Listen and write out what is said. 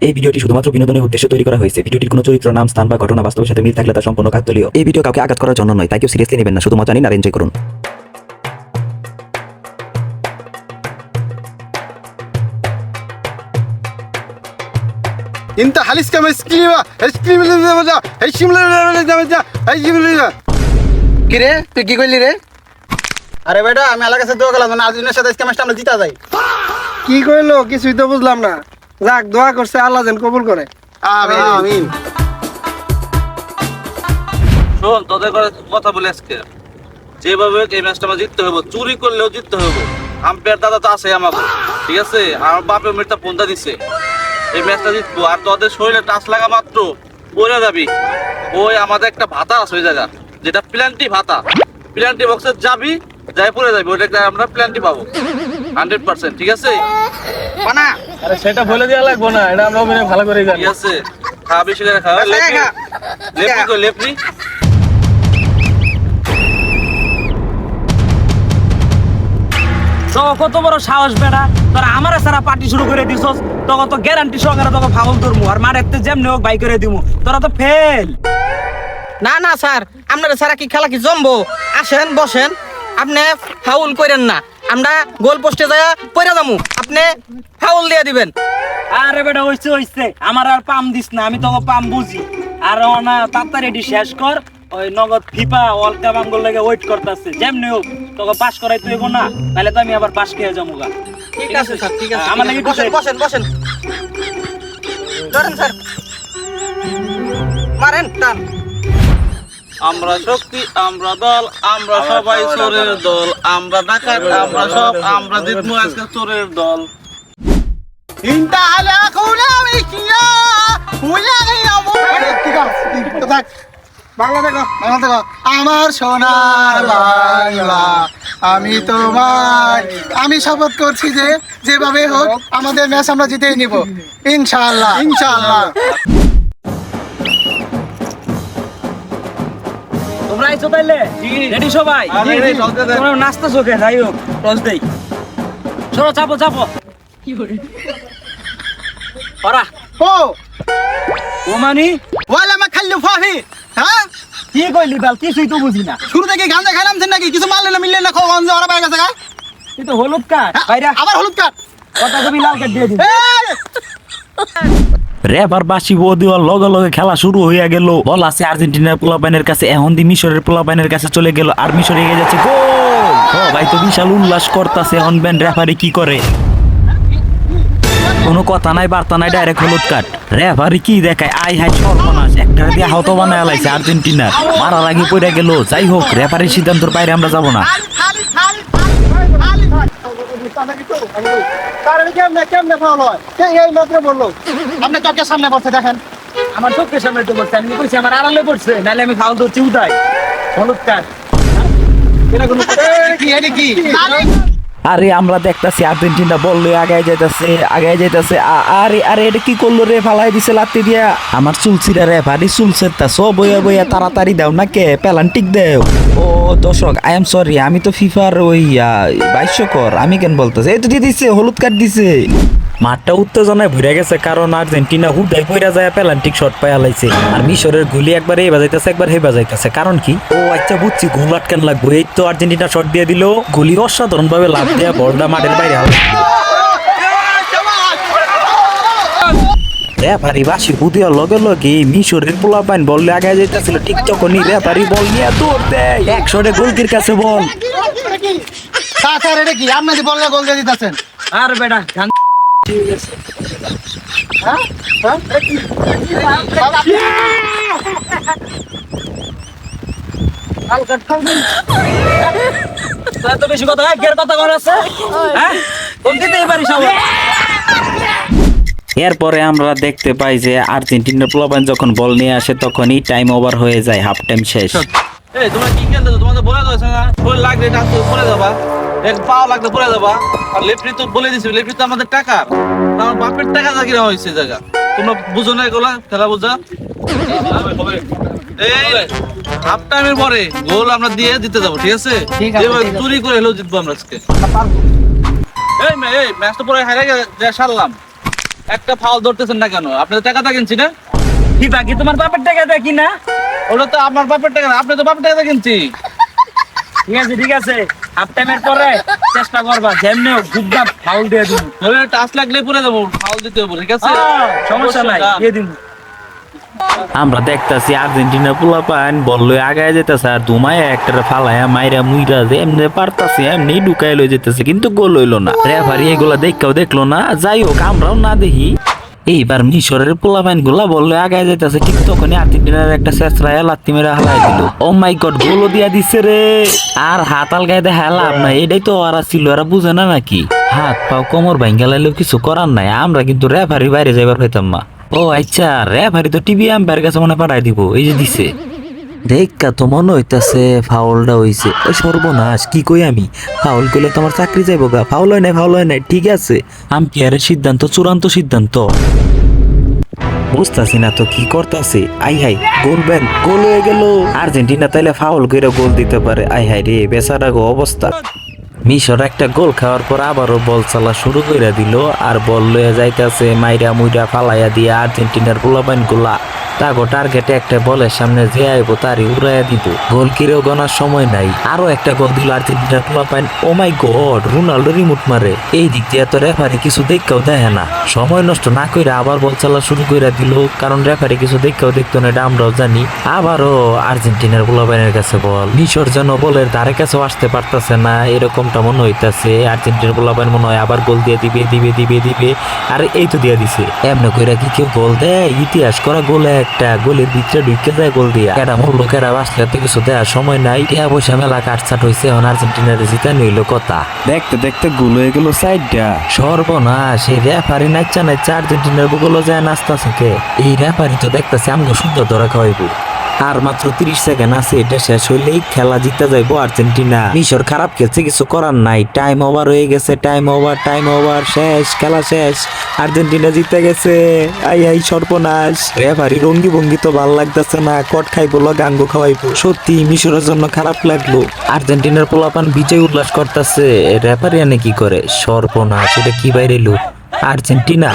এই ভিডিওটি শুধুমাত্র বিনোদনের উদ্দেশ্যে তৈরি করা হয়েছে। ভিডিওটির কোনো চরিত্র, নাম, স্থান বা ঘটনা বাস্তবের সাথে মিল থাকলে তা সম্পূর্ণ কাকতালীয়। এই ভিডিও কাউকে আঘাত করার জন্য নয়, তাই কেউ সিরিয়াসলি নেবেন না। শুধু মজা নিন আর এনজয় করুন। انت حاليس كما سكيما سكيما কিরে তুই কি কইলি রে? আরে বেটা আমি আল্লাহর কাছে দোয়া করলাম না আর্জেন্টিনার সাথে আজকে ম্যাচটা আমরা জিতা যাই। কি কইলো কিছুই তো বুঝলাম না। যাক দোয়া করছে আল্লাহ যেন কবুল করে। আমিন আমিন। শোন তোদের কথা বলে আজকে যেভাবে এই ম্যাচটা আমরা জিততে হবে, চুরি করলেও জিততে হবে। আম্পায়ার দাদা তো আছে আমাকে, ঠিক আছে? আমার বাপের মেয়েটা ফোনটা দিছে, এই ম্যাচটা জিতবো। আর তোদের শরীরে টাচ লাগা মাত্র পড়ে যাবি। ওই আমাদের একটা ভাতা আছে ওই জায়গা, যেটা প্ল্যান্টি ভাতা, প্ল্যান্টি বক্সে যাবি, যাই পড়ে যাবি, ওইটা আমরা প্ল্যান্টি পাবো 100%, ঠিক আছে? মানা আরে সেটা বলে দেওয়া লাগবো না, এটা আমরা অভিনয় ভালো করেই জানি। ঠিক আছে, খা বেশি করে খা। লেফটি কই লেফটি। তো কত বড় সাহস বেড়া, তোরা আমার সারা পার্টি শুরু করে দিছস, তখন তো গ্যারান্টি সহকারে তোকে ফাউল ধরমু আর মারেতে যেমনি হোক বাই করে দিমু। তোরা তো ফেল। না না স্যার, আপনারা সারা কি খেলা কি জমবো? আসেন বসেন, আপনি ফাউল করেন না, আমরা গোল পোস্টে যায় পয়রা যামু, আপনি ফাউল দিয়ে দিবেন। আরে বেটা হইছে হইছে, আমার আর পাম দিস না, আমি তোকে পাম বুঝি। আর না তাড়াতাড়ি এটি শেষ কর, ওই নগদ ফিফা ওয়ার্ল্ড কাপ আমগুলো লাগে ওয়েট করতেছে। যেমনি হোক তোকে পাস করাই তুই না, তাহলে তো আমি আবার পাস খেয়ে যাবো গা। ঠিক আছে স্যার, ঠিক আছে, আমার লাগি বসেন বসেন বসেন, ধরেন স্যার, মারেন টান। আমরা শক্তি, আমরা দল, আমরা সবাই চোরের দল, আমরা ডাকাত, আমরা সব, আমরা জিতবো আজকে চোরের দল। انت على خونا ميكيا ويا غيا ঠিক আছে থাক বাংলা দেখো বাংলা দেখো। আমার সোনার বাংলা আমি তোমার, আমি শপথ করছি যে যেভাবে হোক আমাদের ম্যাচ আমরা জিতেই নিব ইনশাআল্লাহ ইনশাআল্লাহ। তোমরা আইছো তাইলে রেডি সবাই? তোমরা নাস্তা চোখে যাই হোক টস দেই। চলো চাপো চাপো। ওরা ও ওমানি ওয়ালা মা খাল্লু ফাহি। হ্যাঁ কি কইলি বাল, কিছুই তো বুঝি না। শুরু থেকে গাঁজা খাইলাম নাকি কিছু মারলে না মিললে না খাও গঞ্জে ওরা বাইরে গেছে গা। তুই তো হলুদ কাট বাইরা, আবার হলুদ কাট কথা কবি লাল কাট দিয়ে দিবি। রেফার বাসি বদিওয়ার লগে লগে খেলা শুরু হইয়া গেল। বল আছে আর্জেন্টিনার পোলাপাইনের কাছে, এখন দি মিশরের পোলাপাইনের কাছে চলে গেল, আর মিশর এগিয়ে যাচ্ছে। গোল! ভাই তো বিশাল উল্লাস করতেছে। এখন বেন রেফারি কি করে? কোনো কথা নাই বার্তা নাই, ডাইরেক্ট হলুদ কাট। রেফারি কি দেখায়, আই হাই সর্বনাশ, একটা দিয়ে হাওতো বানায় লাইছে আর্জেন্টিনার, মারার আগে পড়ে গেল। যাই হোক, রেফারির সিদ্ধান্তের বাইরে আমরা যাব না। কেমনে ফাউল হয় এই মাত্র বললো আপনি চোখের সামনে পড়ছে দেখেন। আমার চোখের সামনে তো বলছে, আমি কইছি আমার আড়ালে পড়ছে, নাহলে আমি ফাউল ধরছি উদাই। হলুদ কাট এটা কোনো কি এটা কি আরে আমরা দেখতাছি আর্জেন্টিনা বল লয়ে আগায় যাইতাছে। আরে আরে এটা কি করলো রে? ফালাই দিছে লাত্তি দিয়া। আমার চুলছিরা রে ভারী চুলছেরতা, সব বইয়া বইয়া তাড়াতাড়ি দাও না কে পেলান্টিক দেও। ও দর্শক, আই এম সরি, আমি তো ফিফার ওই বাইশ্বকর, আমি কেন বলতেছি। এই তো দিয়ে দিছে, হলুদ কার্ড দিছে। মাঠটা উত্তেজনায় ভরে গেছে, কারণ আর্জেন্টিনা হুদাই পইরা যায় পেলান্টিক শট পায়া লাইছে। আর মিশরের গুলি একবার এই বাজাইতেছে একবার হে বাজাইতেছে। কারণ কি? ও আচ্ছা বুঝছি, গোল আটকান লাগবে। এই তো আর্জেন্টিনা শট দিয়ে দিল, গুলি অসাধারণ ভাবে লাভ দেয়া বলটা মাঠের বাইরে হলো। রেফারি বাসি বুদিয়ার লগে লগে মিশরের পোলাপাইন বল আগায় যাইতেছিল, ঠিক তখনই রেফারি বল নিয়ে দৌড় দেয়। 100 গোলকির কাছে বল। স্যার এটা কি আপনি বললে গোল দিয়ে দিতেছেন? আর বেটা গান হ্যাঁ হ্যাঁ এত বেশি কথা হয়, গের কথা কর আছে। হ্যাঁ কোন দিতেই পারিস আমার। এরপরে আমরা দেখতে পাই যে আর্জেন্টিনার পোলাপাইন যখন বল নিয়ে আসে তখনই টাইম ওভার হয়ে যায়, হাফ টাইম শেষ। এই তোমরা কি খেলতেছো? তোমাদের বলে দিয়েছে না শরীর লাগলে টাকা পড়ে যাবা, এক পাও লাগলে পড়ে যাবা। আর লেফটি তো বলে দিছি, লেফটি তো আমাদের টাকা, আমার বাপের টাকা যা কিনা হয়েছে জায়গা। তোমরা বুঝো না এগুলা খেলা বুঝা। এই হাফ টাইমের পরে গোল আমরা দিয়ে দিতে যাবো, ঠিক আছে? যেভাবে চুরি করে হলেও জিতবো আমরা আজকে। এই ম্যাচটা পরে হারিয়ে যা সারলাম, একটা ফাউল ধরতেছেন না কেন? আপনি তো টাকা কিনছি না? ফিফা কি তোমার বাপের টাকা দেখি না? ওটা তো আমার বাপের টাকা না, আপনি তো বাপের টাকা কিনছি। ঠিক আছে হাফ টাইমের পরে চেষ্টা করবা যেমনি গুড্ডা ফাউল দিয়ে দিন। ধরে টাচ লাগলে পরে যাবো, ফাউল দিতে হবে, ঠিক আছে? সমস্যা নাই, দিয়ে দিন। আমরা দেখতাছি আর্জেন্টিনা পোলা পান বললো আগায় যেতেছে আর দুমায় একটা ফালায়া মাইরা মুইরা যে এমনি পারতাছে এমনি ঢুকাই লই যেতেছে, কিন্তু গোল হইলো না। রেফারি এগুলা দেখতেও দেখলো না। যাই হোক আমরাও না দেখি। এইবার মিশরের পোলা পাইন গুলা বললো আগায় যেতেছে, ঠিক তখনই আর্জেন্টিনার একটা শেষরায় লাত্তি মেরে হালাই দিল। ও মাই গড, গোলও দিয়া দিছে রে। আর হাত আলগায় দেখা লাভ নাই, এটাই তো ওরা ছিল, ওরা বুঝে না নাকি? হাত পাও কোমর ভাঙ্গা লাইলেও কিছু করার নাই। আমরা কিন্তু রেফারি বাইরে যাইবার হইতাম না। ও আচ্ছা, রেফারি তো টিভি আম্পায়ার কাছে মনে পাঠাই দিব। এই যে দিছে, দেখা তো মনে হইতাছে ফাউলটা হইছে। ও সর্বনাশ, কি কই আমি? ফাউল করলে তোমার চাকরি যাইবো গা। ফাউল হয় নাই, ঠিক আছে। আম্পায়ারের সিদ্ধান্ত চূড়ান্ত সিদ্ধান্ত। বুঝতাছি না তো কি করতেছে। আই হাই, গোল ব্যাংক, গোল হয়ে গেল। আর্জেন্টিনা তাইলে ফাউল করে গোল দিতে পারে। আই হাই রে, বেচারা গো অবস্থা। মিশর একটা গোল খাওয়ার পর আবারও বল চালা শুরু করে দিল, আর বল লয়ে যাইতেছে মাইরা মুইরা ফালাইয়া দিয়ে আর্জেন্টিনার পোলাপাইন গুলা তাগো টার্গেটে একটা বলের সামনে যে আইবো তারই উড়াইয়া দিব। গোল কিরেও গনার সময় নাই, আরো একটা গোল দিল আর্জেন্টিনার পোলাপাইন। ও মাই গড, রোনাল্ডো রিমোট মারে। এই দিক দিয়ে তো রেফারি কিছু দেখতেও দেখে না, সময় নষ্ট না কইরা আবার বল চালা শুরু করে দিল, কারণ রেফারি কিছু দেখতেও দেখতো না, এটা আমরাও জানি। আবারও আর্জেন্টিনার পোলাপাইনের কাছে বল, মিশর যেন বলের ধারে কাছেও আসতে পারতেছে না, এরকমটা মনে হইতাছে। আর্জেন্টিনার পোলাপাইন মনে হয় আবার গোল দিয়ে দিবে। আর এই তো দিয়ে দিছে। এমনি কইরা কি কেউ গোল দেয়? ইতিহাস করা গোলে একটা গোলের ভিতরে ঢুকে যায় গোল দিয়া। কেডা মূল লোকেরা বাঁচলে তো কিছু দেওয়ার সময় নাই। টিয়া পয়সা মেলা কাটছাট হয়েছে, এখন আর্জেন্টিনার জিতা নিল কথা। দেখতে দেখতে গোল হয়ে গেল সাইডটা। সর্বনাশ, এই রেফারি নাচা আর্জেন্টিনার গোল যায় নাস্তা থেকে। এই রেফারি তো দেখতেছে আমগো সুন্দর ধরা খাওয়াইব। আর মাত্র 30 সেকেন্ড আছে, এটা শেষ হইলেই খেলা জিতে যাইবো আর্জেন্টিনা। মিশর খারাপ খেলছে, কিছু করার নাই। টাইম ওভার হয়ে গেছে, টাইম ওভার, শেষ, খেলা শেষ। আর্জেন্টিনা জিতে গেছে। আই সর্বনাশ। রেফারি রঙ্গি ভঙ্গি তো ভাল লাগতেছে না, কট খাইবো গাঙ্গো খাওয়াইবো। সত্যি মিশরের জন্য খারাপ লাগলো। আর্জেন্টিনার পোলাপান বিজয় উল্লাস করতেছে, রেফারি আনে কি করে? সর্বনাশ, এটা কি বাইরে আর্জেন্টিনা